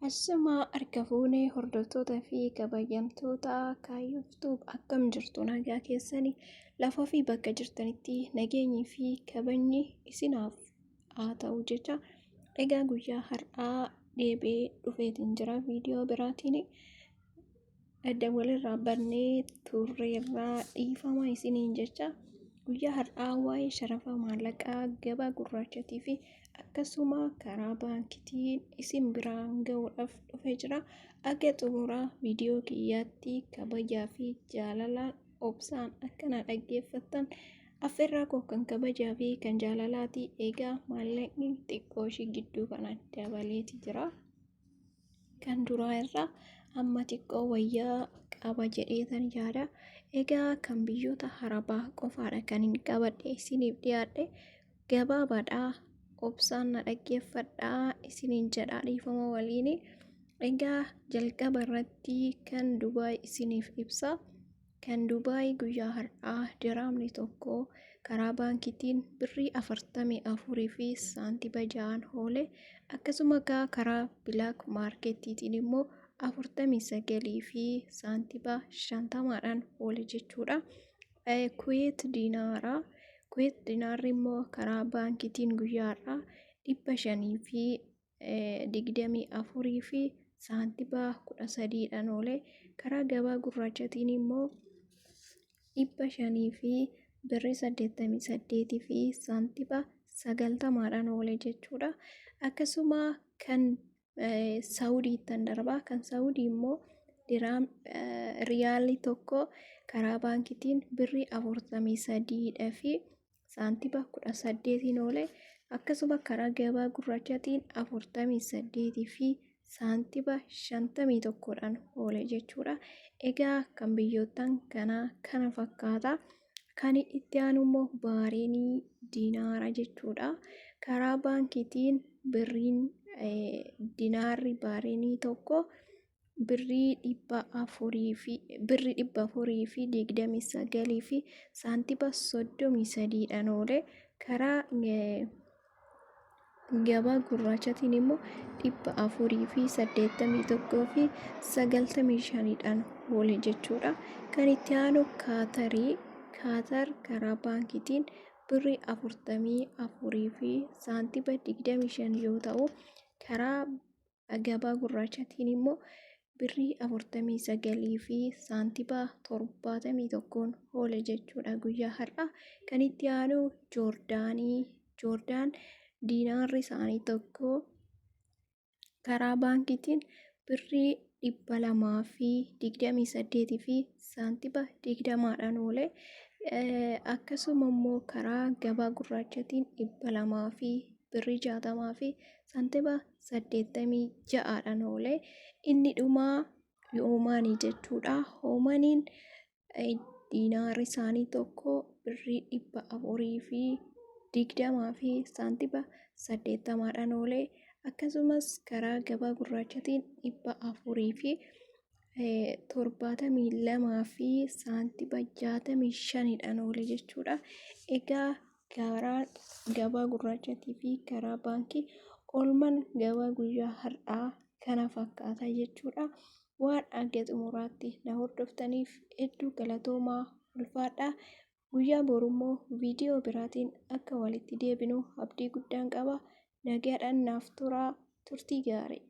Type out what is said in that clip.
Asuma harka fuunee hordoftootaa fi kabajamtoota kaayyoftuu akkam jirtu nagaa keessanii lafaa fi bakka jirtanitti nageenyi fi kabajni isinaaf haa ta'u jecha. Egaa guyyaa har'aa deebi'ee dhufeetiin jira viidiyoo biraatiin adda walirraa bannee turreerraa dhiifama isiniin jecha. Guyyaa har'aa waa'ee sharafa maallaqaa gabaa gurraachatii fi akkasuma karaa baankitiin isin biraan ga'uudhaaf dhufee jira. Akka xumura viidiyoo kiyyaatti kabajaa fi jaalalaan obsaan akkana dhaggeeffattan affeerraa koo kan kabajaa fi kan jaalalaati. Egaa maallaqni xiqqoo ishii gidduu kana dabaleeti jira. Kan duraa irraa amma xiqqoo wayyaa qaba jedheetan yaada. Egaa kan biyyoota Arabaa qofaadha kan hin qabadhe isiniif dhiyaadhe gabaabaadhaa. Obsaan na dhaggeeffadhaa isiniin jedhaa dhiifama waliin. Egaa jalqaba irratti kan Dubaay isiniif ibsa. Kan Dubaay guyyaa har'aa diraamni tokko karaa baankitiin birrii 44 fi saantiba 6 oole. Akkasuma karaa bilaak maarkettiitiin immoo 49 fi saantiba 50dhaan oole jechuudha. Kuweet diinaaraa. Kuweet diinaarri immoo karaa baankitiin guyyaa har'aa 500 fi 24 fi saantiba 13dhaan oole. Karaa gabaa gurraachatiin immoo 500 fi birrii 88 fi saantiba 90dhaan oole jechuudha. Akkasuma kan Saawudiittan darbaa. Kan Saawudii immoo riyaalli tokko karaa baankitiin birrii 43 fi saantiba 18 oole. Akkasuma karaa gabaa gurraachaatiin 48 fi saantiba 51dhaan oole jechuudha. Egaa kan biyyootaan kanaa kana fakkaata. Kan itti aanu immoo Baareenii diinaara jechuudha. Karaa baankitiin birriin diinaarri Baareenii tokko birrii 400 fi 29 fi saantiba 33dhaan oole. Karaa gabaa gurraachaatiin immoo 400 fi 81 fi 95dhaan oole jechuudha. Kan itti aanu Kaatarii. Kaatar karaa baankitiin birrii 44 fi saantiba 25 yoo ta'u, karaa gabaa gurraachaatiin immoo birrii 49 fi saantiba 71 oole jechuudha guyyaa har'aa. Kan itti aanu Joordaanii. Joordaan diinaarri isaanii tokko karaa baankitiin birrii 200 fi 28 fi saantiba 20dhaan oole. Akkasuma immoo karaa gabaa gurraachaatiin 200 fi birrii 60 fi saantiba 86dhaan oole. Inni dhumaa Oomaanii jechuudha. Oomaniin diinaarri isaanii tokko birrii 400 fi 20 fi saantiba 80dhaan oole. Akkasumas karaa gabaa gurraachaatiin 400 fi 72 fi saantiba 65dhaan oole jechuudha. Egaa karaa gabaa gurraachaatii fi karaa baankii oolman gabaa guyyaa har'aa kana fakkaata jechuudha. Waan akka xumuraatti na hordoftaniif hedduu galatoomaa ulfaadhaa. Guyyaa borummoo viidiyoo biraatiin akka walitti deebinu abdii guddaan qaba. Nagaadhaan naaf turaa. Turtii gaarii.